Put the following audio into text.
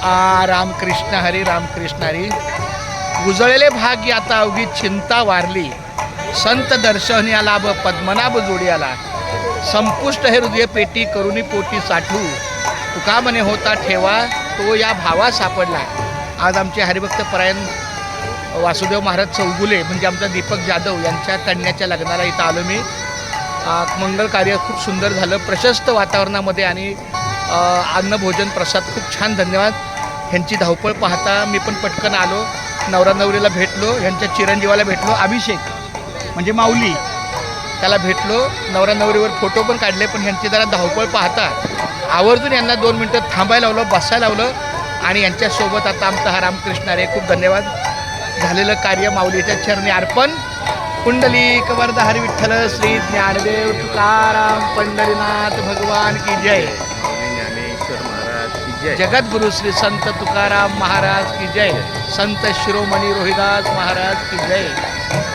रामकृष्ण हरी रामकृष्ण हरी. उजळलेले भाग्य आता अवघी चिंता वारली. संत दर्शन या लाभ पद्मनाभ जोडी आला. संपुष्ट हे हृदय पेटी करुणी पोटी साठू. तुका म्हणे होता ठेवा तो या भावा सापडला. आज आमचे हरिभक्त परायण वासुदेव महाराज चौगुले म्हणजे आमचा दीपक जाधव यांच्या कन्याच्या लग्नाला इथं आलो मी. मंगल कार्य खूप सुंदर झालं प्रशस्त वातावरणामध्ये आणि अन्नभोजन प्रसाद खूप छान. धन्यवाद. ह्यांची धावपळ पाहता मी पण पटकन आलो. नवरा नवरीला भेटलो. ह्यांच्या चिरंजीवाला भेटलो. अभिषेक म्हणजे माऊली त्याला भेटलो. नवरा नवरीवर फोटो पण काढले. पण ह्यांची जरा धावपळ पाहता आवर्जून यांना 2 मिनटं थांबायला लावलं बसायला लावलं. आणि यांच्यासोबत आता आमचा हा रामकृष्ण हरी. खूप धन्यवाद. झालेलं कार्य माऊलीच्या चरणी अर्पण. पुंडलिक वरद हरी विठ्ठल श्री ज्ञानदेव तुकाराम पंढरीनाथ भगवान की जय. जगद्गुरु श्री संत तुकाराम महाराज की जय. संत शिरोमणी रोहिदास महाराज की जय.